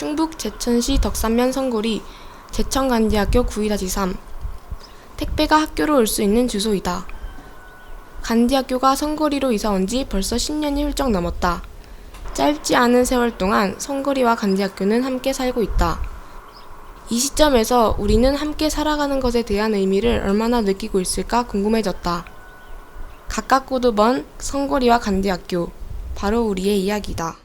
충북 제천시 덕산면 성골이 제천간디학교 9-3 택배가 학교로 올 수 있는 주소이다. 간디학교가 성골이로 이사 온 지 벌써 10년이 훌쩍 넘었다. 짧지 않은 세월 동안 성골이와 간디학교는 함께 살고 있다. 이 시점에서 우리는 함께 살아가는 것에 대한 의미를 얼마나 느끼고 있을까 궁금해졌다. 가깝고도 먼 성골이와 간디학교, 바로 우리의 이야기다.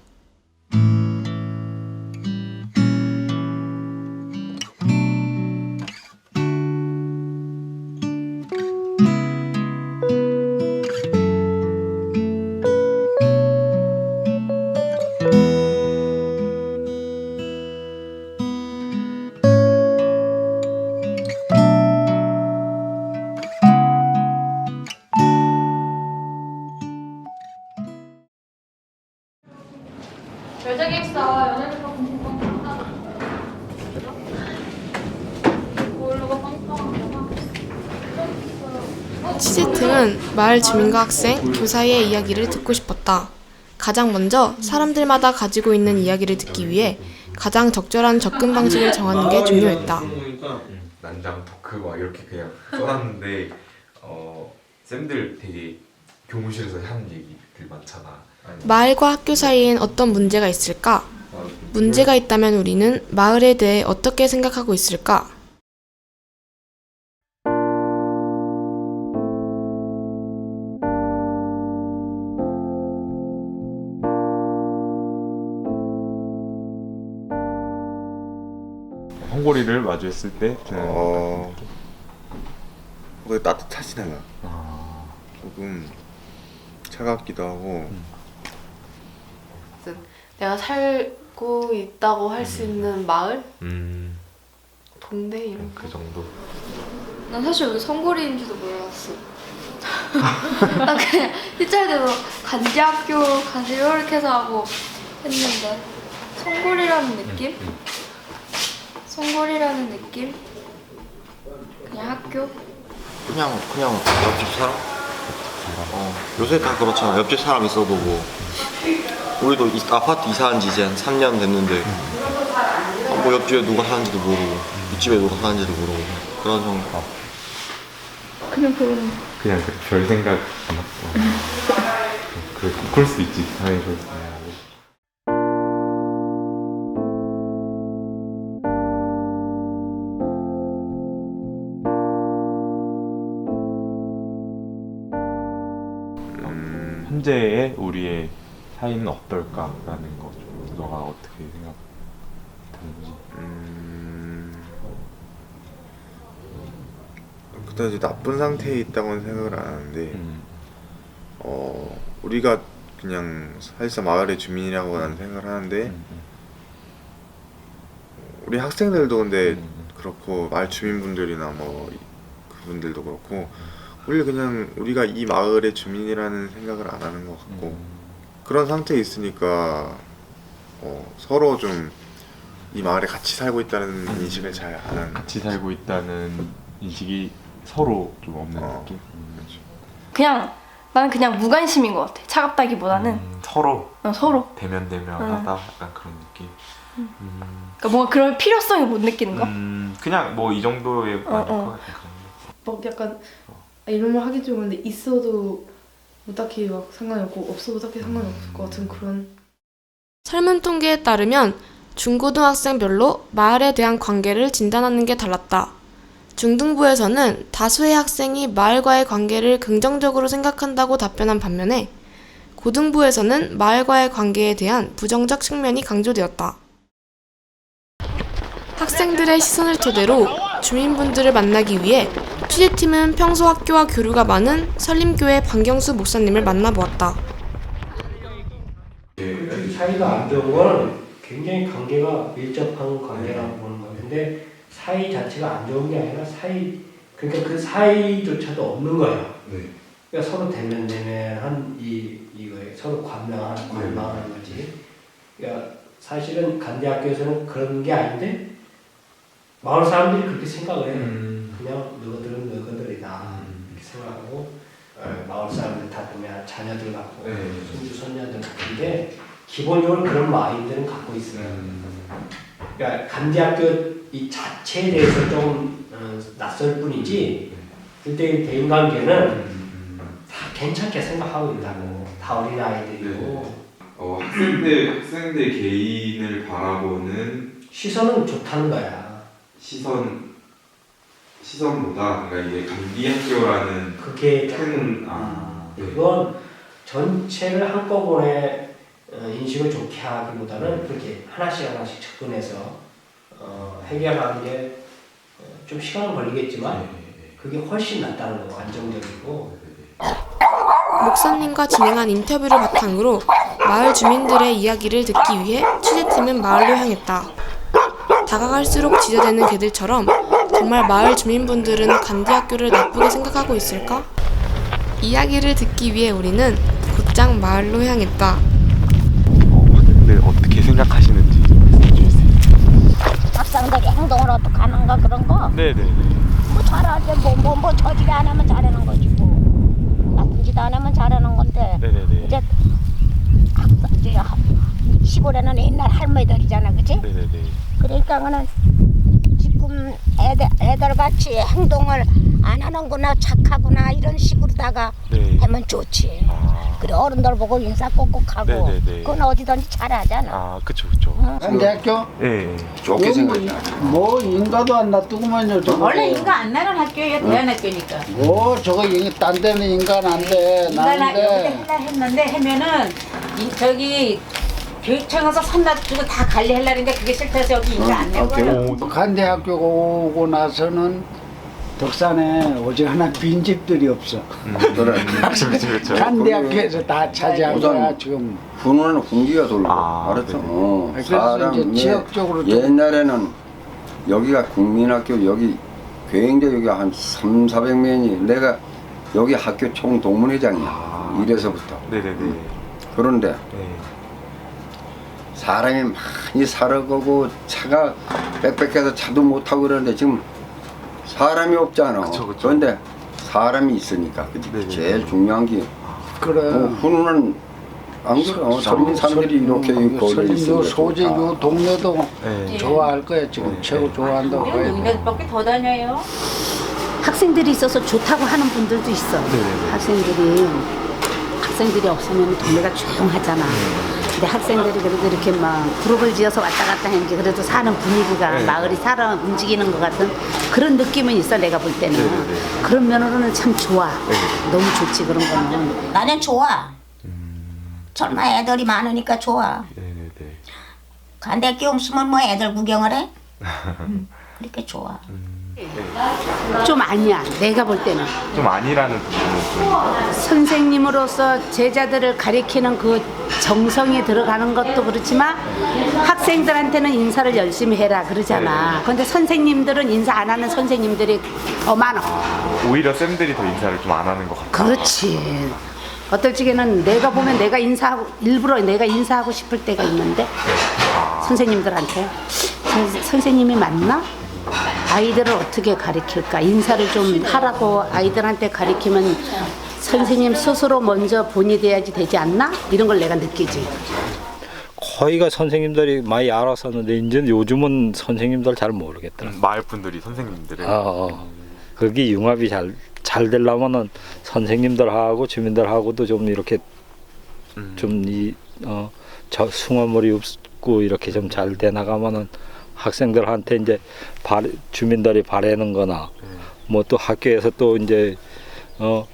여자객사 연예대가 공부방 빵빵 뭘로가 빵빵하구나. 취재팀은 마을 주민과 학생, 교사의 이야기를 듣고 싶었다. 가장 먼저 사람들마다 가지고 있는 이야기를 듣기 위해 가장 적절한 접근 방식을 정하는 게 중요했다. 난장 토크 막 이렇게 그냥 써놨는데 쌤들 되게 교무실에서 하는 얘기들 많잖아. 마을과 학교 사이엔 어떤 문제가 있을까? 문제가 있다면 우리는 마을에 대해 어떻게 생각하고 있을까? 헝거리를 마주했을 때 그게 따뜻하진 않아. 조금 차갑기도 하고. 내가 살고 있다고 할 수 있는 마을? 동네 이런 거? 그 정도. 난 사실 왜 성골이인지도 몰랐어. 난 그냥 일자리대로 간디학교 가서 이렇게 해서 하고 했는데 성골이라는 느낌? 성골이라는 느낌? 그냥 학교? 그냥 옆집 사람? 요새 다 그렇잖아. 옆집 사람 있어도 뭐. 우리도 아파트 이사한 지 이제 한 3년 됐는데 뭐 옆집에 누가 사는지도 모르고 윗집에 누가 사는지도 모르고 그런 정도. 그냥 그런 그냥 별 생각 안 하고 그럴 수도 있지. 당연히 그럴 수도 있고. 현재의 우리의 사이는 어떨까라는 거 좀 너가 어떻게 생각하는지. 그다지 나쁜 상태에 있다고는 생각을 안 하는데 우리가 그냥 사실상 마을의 주민이라고 나는 생각을 하는데 우리 학생들도 근데 그렇고 마을 주민분들이나 뭐 그분들도 그렇고 우리가 이 마을의 주민이라는 생각을 안 하는 것 같고 그런 상태에 있으니까 서로 좀 이 마을에 같이 살고 있다는 인식을 잘 안 하는. 같이 살고 있다는 인식이 서로 좀 없는 느낌? 그냥 나는 그냥 무관심인 것 같아. 차갑다기보다는 서로 서로 대면하다 약간 그런 느낌. 그러니까 뭔가 그런 필요성을 못 느끼는 거? 그냥 뭐 이 정도의 만족한 그런 막 약간 이런 말 하기 좀 그런데 있어도 뭐 딱히 막 상관이 없고 없어도 딱히 상관이 없을 것 같은 그런. 설문 통계에 따르면 중고등학생별로 마을에 대한 관계를 진단하는 게 달랐다. 중등부에서는 다수의 학생이 마을과의 관계를 긍정적으로 생각한다고 답변한 반면에 고등부에서는 마을과의 관계에 대한 부정적 측면이 강조되었다. 학생들의 시선을 토대로 주민분들을 만나기 위해 취재팀은 평소 학교와 교류가 많은 설림교회 방경수 목사님을 만나보았다. 사이가 안 좋은 건 굉장히 관계가 밀접한 관계라고 보는 건데 사이 자체가 안 좋은 게 아니라 그러니까 그 사이조차도 없는 거야. 네. 그러니까 서로 대면대면한 이거에 서로 관망하는 거지. 그러니까 사실은 간디학교에서는 그런 게 아닌데 마을 사람들이 그렇게 생각을 해. 그냥 너희들은 너희들이다 이렇게 생각하고 마을 사람들 다 보면 자녀들 같고 손주 손녀들 같은데 기본적으로 그런 마인드는 갖고 있어요. 그러니까 간대학교 이 자체에 대해서 좀 낯설 뿐이지 그때 대인관계는 다 괜찮게 생각하고 있다고. 다 어린 아이들이고 학생들 개인을 바라보는 시선은 좋다는 거야. 시선보다 그러니까 이게 간디학교라는 그게 큰 그건 전체를 한꺼번에 인식을 좋게 하기보다는 그렇게 하나씩 접근해서 해결하는 게 좀 시간은 걸리겠지만 그게 훨씬 낫다는 거, 안정적이고. 목사님과 진행한 인터뷰를 바탕으로 마을 주민들의 이야기를 듣기 위해 취재팀은 마을로 향했다. 다가갈수록 지저대는 개들처럼 정말 마을 주민분들은 간디학교를 나쁘게 생각하고 있을까? 이야기를 듣기 위해 우리는 곧장 마을로 향했다. 학생들 어떻게 생각하시는지 말씀해 주실 수 있어요? 학생들이 행동을 어떻게 하는가 그런 거? 네네네. 뭐 잘하지 뭐 저질 안 하면 잘하는 거지 뭐. 나쁜 짓 안 하면 잘하는 건데. 네네네. 이제 시골에는 옛날 할머니들이잖아, 그치? 네네네. 그러니까 그는 지금 애들 같이 행동을 안 하는구나, 착하구나 이런 식으로다가 네. 하면 좋지. 그래 어른들 보고 인사 꼭꼭 하고 네네네. 그건 어디든지 잘하잖아. 아 그쵸 그쵸. 간대학교? 예. 좋게 생겼다. 뭐 인가도 안 놔두고만요. 저거. 원래 인가 안 나는 학교예요. 대안학교니까. 뭐 저거 딴 데는 인간 안 돼. 인가 여기다 나는데 하려 했는데 하면은 저기 교육청에서 선 놔주고 다 관리하려는데 그게 싫다서 여기 인가 안 낸 거예요. 간대학교 오고 나서는 덕산에 오직 하나 빈 집들이 없어. 그래. 그렇죠. 간대학교에서 다 차지한 우선 거야 지금. 분원은 공기가 돌고 아, 알았어. 네. 그래서 이제 지역적으로 좀 옛날에는 여기가 국민학교 여기 굉장히 여기 한 300~400명이 내가 여기 학교 총 동문회장이야. 이래서부터. 네네네. 그런데 네. 사람이 많이 살아가고 차가 빽빽해서 차도 못 타고 그러는데 지금 사람이 없잖아. 그쵸. 그런데 사람이 있으니까 네네. 제일 중요한 게 그래. 분원은 안 그래. 젊은 사람들이 이렇게 걸려 있어. 소재 요 동네도 네. 좋아할 거야 지금. 최고 좋아한다고 우리는 해야 돼. 농협밖에 더 다녀요. 학생들이 있어서 좋다고 하는 분들도 있어. 네네네. 학생들이 없으면 동네가 조용하잖아. 근데 학생들이 그래도 이렇게 막 그룹을 지어서 왔다 갔다 하는 게 그래도 사는 분위기가 네. 마을이 살아 움직이는 것 같은 그런 느낌은 있어 내가 볼 때는. 네네네. 그런 면으로는 참 좋아. 너무 좋지 그런 거는. 나는 좋아. 젊은 애들이 많으니까 좋아. 네네네. 간대학교 없으면 뭐 애들 구경을 해? 그렇게 좋아. 좀 아니야. 내가 볼 때는. 좀 아니라는 부분은 좀. 선생님으로서 제자들을 가리키는 그 정성이 들어가는 것도 그렇지만 학생들한테는 인사를 열심히 해라 그러잖아. 그런데 선생님들은 인사 안 하는 선생님들이 더 많아. 오히려 쌤들이 더 인사를 좀 안 하는 것 같아요. 그렇지. 어떨 적에는 내가 보면 내가 인사하고 일부러 내가 인사하고 싶을 때가 있는데 선생님들한테 선생님이 맞나? 아이들을 어떻게 가르칠까? 인사를 좀 하라고 아이들한테 가르치면 선생님 스스로 먼저 본이 돼야지 되지 않나? 이런 걸 내가 느끼지. 거의가 선생님들이 많이 알았었는데 이제 요즘은 선생님들 잘 모르겠더라. 마을 분들이 선생님들을. 그게 융합이 잘 되려면은 선생님들하고 주민들하고도 좀 이렇게 저 숭어물이 없고 이렇게 좀 잘 돼 나가면은 학생들한테 이제 주민들이 바라는 거나 뭐 또 학교에서 또 이제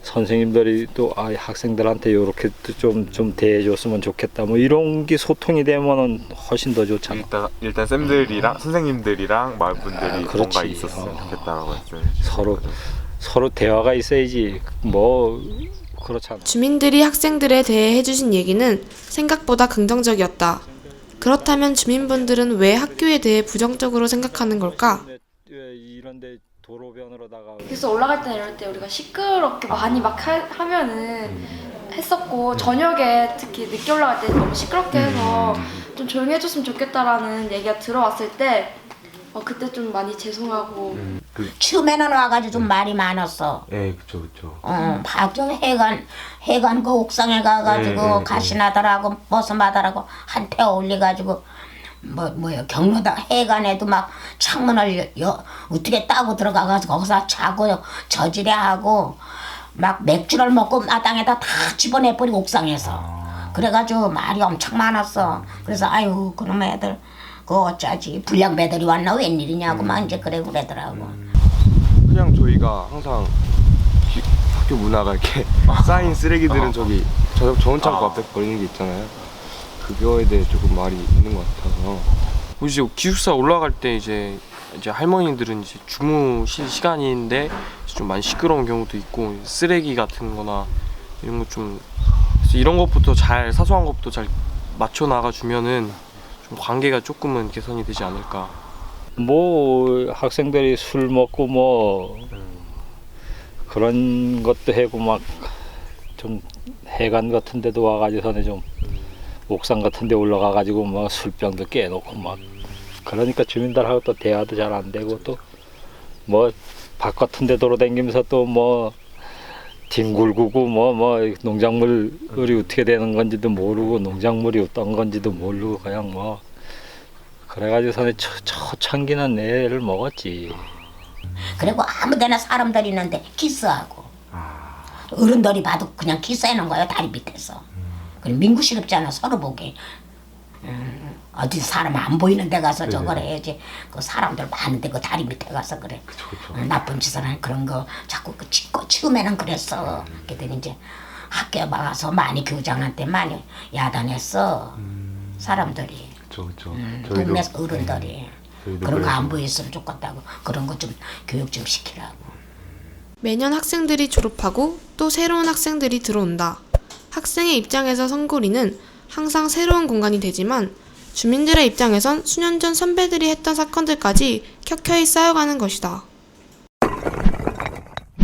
선생님들이 또 학생들한테 이렇게 좀 대해줬으면 좋겠다 뭐 이런 게 소통이 되면은 훨씬 더 좋잖아. 일단 쌤들이랑 선생님들이랑 마을 분들이 그렇지. 뭔가 있었으면 좋겠다라고 말씀해 서로 대화가 있어야지 뭐 그렇잖아. 주민들이 학생들에 대해 해주신 얘기는 생각보다 긍정적이었다. 그렇다면 주민분들은 왜 학교에 대해 부정적으로 생각하는 걸까? 이런데 도로변으로다가 그래서 올라갈 때나 이럴 때 우리가 시끄럽게 많이 막 하면은 했었고 저녁에 특히 늦게 올라갈 때 너무 시끄럽게 해서 좀 조용히 해줬으면 좋겠다라는 얘기가 들어왔을 때 그때 좀 많이 죄송하고 처음에는 와가지고 좀 말이 많았어. 네, 그쵸. 박정 해관 그 옥상에 가가지고 가시나다라고 버스마다라고 한테 올려가지고 뭐야 경로당 해관에도 막 창문을 어떻게 따고 들어가가지고 거기서 자고 저지레 하고 막 맥주를 먹고 마당에다 다 집어내버리고 옥상에서. 그래가지고 말이 엄청 많았어. 그래서 아유 그놈 애들 그거 어쩌지 불량배들이 왔나 웬일이냐고 막 이제 그러더라고. 그냥 저희가 항상 학교 문화가 이렇게 쌓인 쓰레기들은 저기 저 원창고 앞에 버리는 게 있잖아요. 그거에 대해 조금 말이 있는 것 같아서. 이제 기숙사 올라갈 때 이제 할머니들은 이제 주무실 시간인데 좀 많이 시끄러운 경우도 있고 쓰레기 같은 거나 이런 거 좀 이런 것부터 잘 사소한 것부터 잘 맞춰 나가 주면은 좀 관계가 조금은 개선이 되지 않을까. 뭐 학생들이 술 먹고 뭐 그런 것도 하고 막 좀 해관 같은 데도 와가지고서는 좀 옥상 같은 데 올라가가지고 막 술병도 깨놓고 막 그러니까 주민들하고 또 대화도 잘 안 되고 또 뭐 밭 같은 데 돌아다니면서 또 뭐 뒹굴구고 뭐 농작물이 어떻게 되는 건지도 모르고 농작물이 어떤 건지도 모르고 그냥 뭐 그래가지고서는 초창기는 애를 먹었지. 그리고 아무데나 사람들 있는데 키스하고 어른들이 봐도 그냥 키스하는 거예요 다리 밑에서. 그리고 민구스럽잖아 서로 보기. 어디 사람 안 보이는 데 가서 저걸 해야지. 그 사람들 많은데 그 다리 밑에 가서 그래. 나쁜 짓을 하는 그런 거 자꾸 그 짓고 처음에는 그랬어. 그랬더니 이제 학교에 와서 많이 교장한테 많이 야단했어. 사람들이. 동네 어른들이. 그런 거 안 보였으면 좋겠다고. 그런 거 좀 교육 좀 시키라고. 매년 학생들이 졸업하고 또 새로운 학생들이 들어온다. 학생의 입장에서 선고리는 항상 새로운 공간이 되지만 주민들의 입장에선 수년 전 선배들이 했던 사건들까지 켜켜이 쌓여가는 것이다.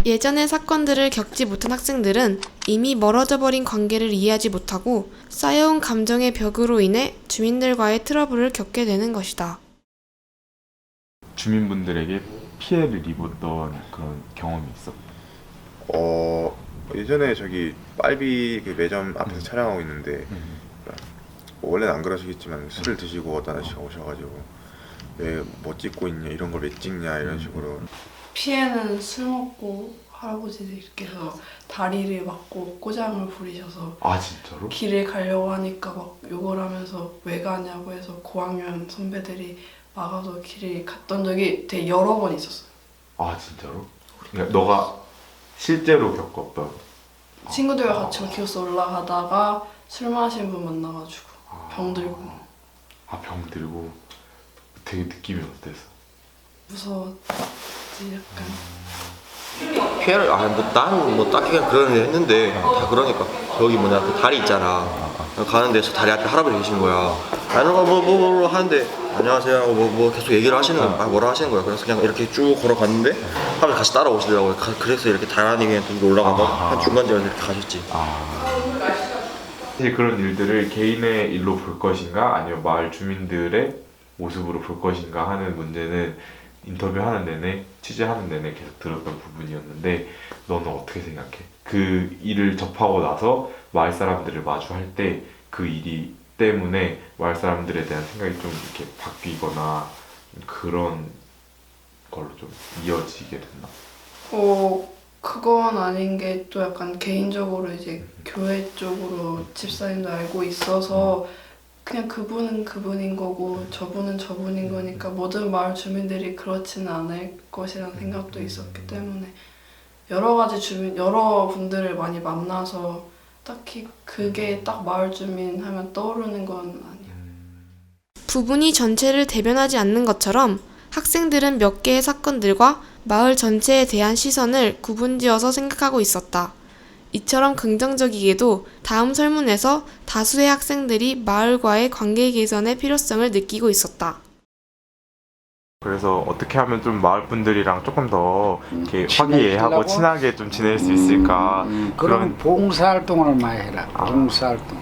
예전의 사건들을 겪지 못한 학생들은 이미 멀어져 버린 관계를 이해하지 못하고 쌓여온 감정의 벽으로 인해 주민들과의 트러블을 겪게 되는 것이다. 주민분들에게 피해를 입었던 그런 경험이 있어? 예전에 저기 빨비 그 매점 앞에서 촬영하고 있는데 원래는 안 그러시겠지만 술을 드시고 어떤 아저씨가 오셔가지고 왜 뭐 찍고 있냐 이런 걸 왜 찍냐 이런 식으로. 피해는 술 먹고 할아버지들께서 다리를 막고 꼬장을 부리셔서 진짜로? 길을 가려고 하니까 막 욕을 하면서 왜 가냐고 해서 고학년 선배들이 막아서 길을 갔던 적이 되게 여러 번 있었어요. 진짜로? 그러니까 너가 실제로 겪었던 친구들과 같이 기숙사 올라가다가 술 마신 분 만나가지고 병 들고. 병 들고 되게 느낌이 어땠어? 무서웠지 약간. 피해를 나는 뭐 딱히 그냥 그런 일 했는데 다 그러니까 여기 그 다리 있잖아. 가는데 저 다리 앞에 할아버지 계시는 거야. 이런 거 뭐 하는데 안녕하세요 뭐 계속 얘기를 하시는 거야. 뭐라 하시는 거야. 그래서 그냥 이렇게 쭉 걸어갔는데 할아버지 같이 따라오시더라고요. 그래서 이렇게 다란히 그냥 올라가고 한 중간쯤에서 이렇게 가셨지. 사실 그런 일들을 개인의 일로 볼 것인가 아니면 마을 주민들의 모습으로 볼 것인가 하는 문제는 인터뷰하는 내내, 취재하는 내내 계속 들었던 부분이었는데 너는 어떻게 생각해? 그 일을 접하고 나서 마을 사람들을 마주할 때 그 일이 때문에 마을 사람들에 대한 생각이 좀 이렇게 바뀌거나 그런 걸로 좀 이어지게 됐나? 그건 아닌 게 또 약간 개인적으로 이제 교회 쪽으로 집사님도 알고 있어서 그냥 그분은 그분인 거고 저분은 저분인 거니까 모든 마을 주민들이 그렇지는 않을 것이라는 생각도 있었기 때문에 여러 분들을 많이 만나서 딱히 그게 딱 마을 주민 하면 떠오르는 건 아니야. 부분이 전체를 대변하지 않는 것처럼 학생들은 몇 개의 사건들과 마을 전체에 대한 시선을 구분지어서 생각하고 있었다. 이처럼 긍정적이게도 다음 설문에서 다수의 학생들이 마을과의 관계 개선의 필요성을 느끼고 있었다. 그래서 어떻게 하면 좀 마을 분들이랑 조금 더 이렇게 화기애애하고 친하게 좀 지낼 수 있을까? 그럼 봉사활동을 많이 해라. 봉사활동.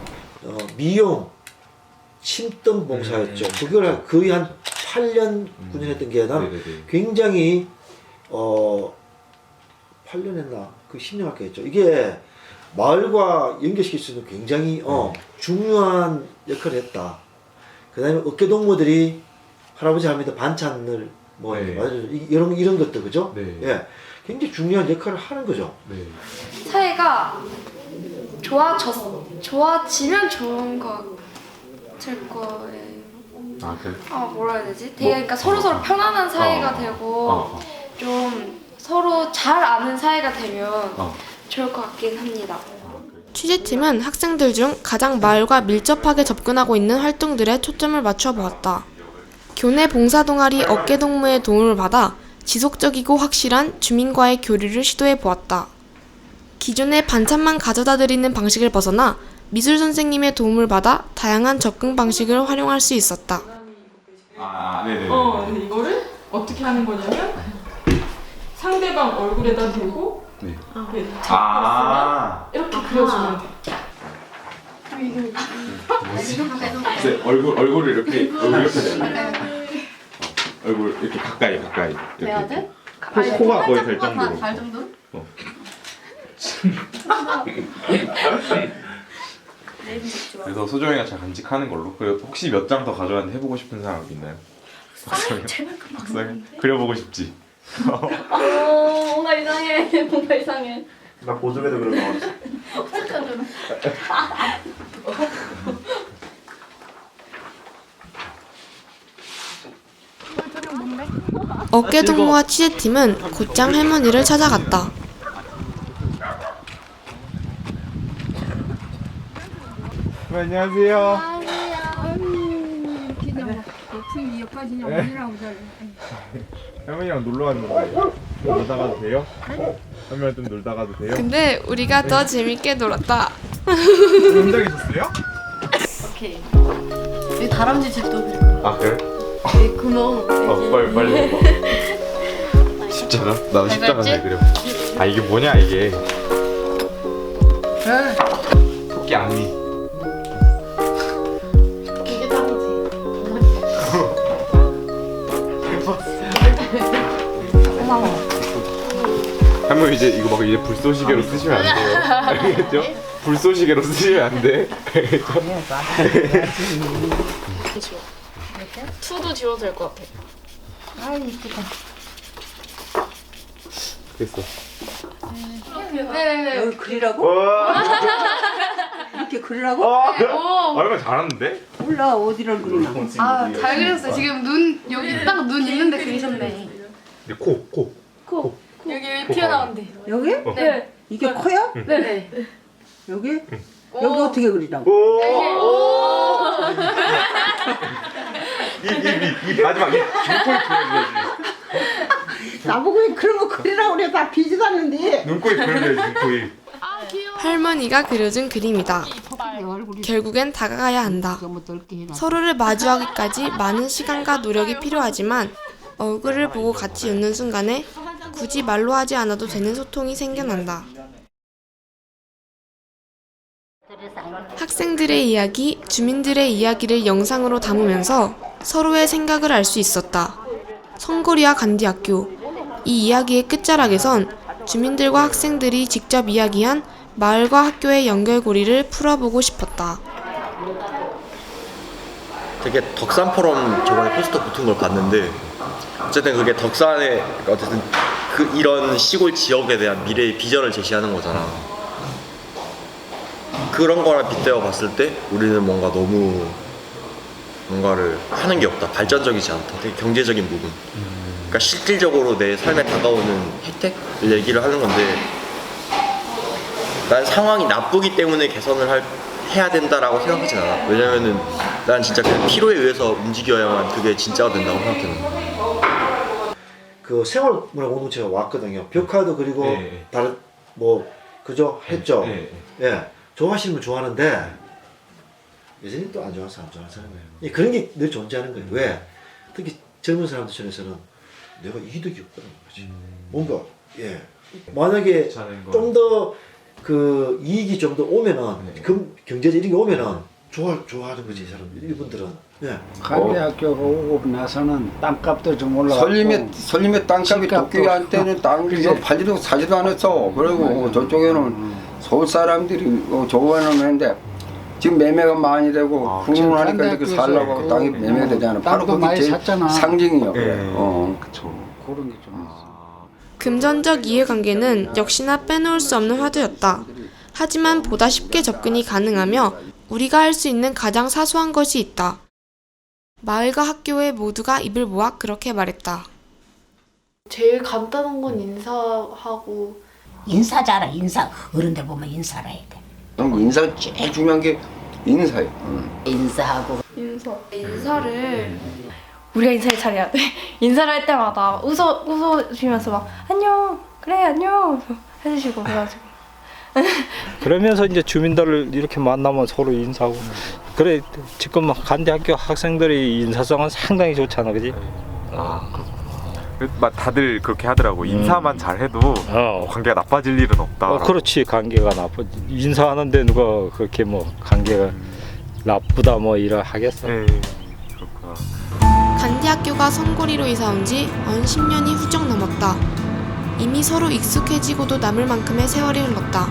미용, 침등 봉사였죠. 그걸 거의 한 8년 9년 했던 게 난 굉장히 8년 했나 그 10년 할게 했죠. 이게 마을과 연결시킬 수 있는 굉장히 중요한 역할을 했다. 그다음에 어깨 동무들이 할아버지 할머니들 반찬을 뭐 이런 것들 그죠? 예, 굉장히 중요한 역할을 하는 거죠. 사이가 좋아지면 좋은 거 같을 거예요. 그래? 뭐라 해야 되지? 되게 그러니까 서로 편안한 사이가 되고 좀 서로 잘 아는 사이가 되면 좋을 것 같긴 합니다. 취재팀은 학생들 중 가장 마을과 밀접하게 접근하고 있는 활동들에 초점을 맞춰 보았다. 교내 봉사동아리 어깨동무의 도움을 받아 지속적이고 확실한 주민과의 교류를 시도해 보았다. 기존의 반찬만 가져다 드리는 방식을 벗어나 미술 선생님의 도움을 받아 다양한 접근 방식을 활용할 수 있었다. 네네. 근데 이거를 어떻게 하는 거냐면 상대방 얼굴에다 대고 이렇게 이렇게 그려주면 돼. 얼굴을 이렇게 얼굴 이렇게 가까이 돼야 돼? 코가 거의 될 정도로. 발 정도? 그래서 소정이가 잘 간직하는 걸로. 그리고 혹시 몇 장 더 가져왔는데 해보고 싶은 사람 있나요? 박사님 그려보고 싶지. 뭔가 이상해. 뭔가 이상해. 나 보조개도 그런 거 같아. 어떡하죠? 어깨동무와 취재팀은 곧장 할머니를 찾아갔다. 안녕하세요. 그냥 높이 여기까지 그냥 오느라고 저래. 할머니랑 놀러 왔는데 놀다 가도 돼요? 할머니랑 좀 놀다 가도 돼요? 근데 우리가 더 재밌게 놀았다. 혼자 계셨어요? 오케이. 이 다람쥐 집도 그래? 이 구멍. 빨리 봐봐. 십자가? 나도 십자가인데 그래. 이게 뭐냐 이게. 토끼 앙리. 이게 다람쥐. 할머니 이제 이거 막 이제 불쏘시개로 쓰시면 안 돼요. 알겠죠? 불쏘시개로 쓰시면 안 돼. 알겠죠? 투도 지워도 될 것 같아. 이쁘다. 됐어. 네네네. 여기 그리라고? 이렇게 그리라고? 얼마 잘하는데? 몰라 어디를 그리나. 잘 그렸어요. 지금 눈 여기 딱 눈 있는데 그리셨네. 코. 여기 튀어나온대. 여기? 네. 이게 코야? 네네. 여기? 여기 어떻게 그리라고? 이 마지막 이 눈코입 그려줘야지. 나보고 왜 그런 거 그리라고 그래. 다 비지도 않는데. 눈코입 그려줘야지 눈코입. 할머니가 그려준 그림이다. 결국엔 다가가야 한다. 서로를 마주하기까지 많은 시간과 노력이 필요하지만 얼굴을 보고 같이 웃는 순간에 굳이 말로 하지 않아도 되는 소통이 생겨난다. 학생들의 이야기, 주민들의 이야기를 영상으로 담으면서 서로의 생각을 알 수 있었다. 성거리와 간디학교. 이 이야기의 끝자락에선 주민들과 학생들이 직접 이야기한 마을과 학교의 연결고리를 풀어보고 싶었다. 되게 덕산 포럼 저번에 포스터 붙은 걸 봤는데 어쨌든 그게 덕산의 어쨌든 이런 시골 지역에 대한 미래의 비전을 제시하는 거잖아. 그런 거랑 빗대어 봤을 때 우리는 뭔가 너무 뭔가를 하는 게 없다. 발전적이지 않다. 되게 경제적인 부분. 그러니까 실질적으로 내 삶에 다가오는 혜택을 얘기를 하는 건데 난 상황이 나쁘기 때문에 개선을 해야 된다라고 생각하진 않아. 왜냐면은 난 진짜 그 필요에 의해서 움직여야만 그게 진짜가 된다고 생각해요. 그 생활문화 공동체가 왔거든요. 벽화도 그리고 다른 뭐 그죠 했죠. 예, 좋아하시는 분 좋아하는데 여전히 또 안 좋아하는 사람 좋아하는 거예요. 예, 그런 게 늘 존재하는 거예요. 왜? 특히 젊은 사람들 중에서는 내가 이득이 없다는 거지. 뭔가 만약에 좀 더 그 이익이 좀 더 오면은 경제적 이익이 오면은 좋아하는 거지 이 사람들. 이분들은 예. 간대학교가 오고 나서는 땅값도 좀 올라가고 설림의 땅값이 도쿄한테는 땅이 팔지도 사지도 않았어. 그리고 저쪽에는 서울 사람들이 좋아하는데 지금 매매가 많이 되고 흥분하니까 이렇게 살라고 하고 땅이 매매가 되잖아. 바로 그게 제일 상징이야. 그쵸. 그런 게 좀 금전적 이해관계는 역시나 빼놓을 수 없는 화두였다. 하지만 보다 쉽게 접근이 가능하며 우리가 할 수 있는 가장 사소한 것이 있다. 마을과 학교에 모두가 입을 모아 그렇게 말했다. 제일 간단한 건 인사하고 인사 잘하. 인사 어른들 보면 인사를 해야 돼. 인사 제일 중요한 게 인사예요. 인사하고 인사를 우리가 인사를 잘해야 돼. 인사를 할 때마다 웃어주면서 막 안녕 그래 안녕 해주시고 그래가지고 그러면서 이제 주민들을 이렇게 만나면 서로 인사하고 그래 지금 간대학교 학생들의 인사성은 상당히 좋잖아, 그지? 다들 그렇게 하더라고. 인사만 잘해도 관계가 나빠질 일은 없다. 그렇지. 관계가 나빠. 인사하는데 누가 그렇게 뭐 관계가 나쁘다 뭐 이라 하겠어. 간디학교가 선고리로 이사 온 지 언 10년이 훌쩍 넘었다. 이미 서로 익숙해지고도 남을 만큼의 세월이 흘렀다.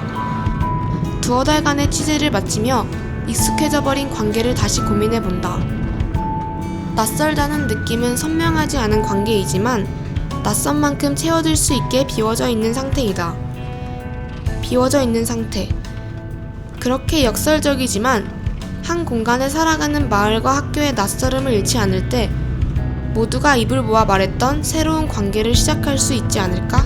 두어 달간의 취재를 마치며 익숙해져 버린 관계를 다시 고민해본다. 낯설다는 느낌은 선명하지 않은 관계이지만 낯선 만큼 채워질 수 있게 비워져 있는 상태이다. 비워져 있는 상태. 그렇게 역설적이지만 한 공간에 살아가는 마을과 학교의 낯설음을 잃지 않을 때 모두가 입을 모아 말했던 새로운 관계를 시작할 수 있지 않을까?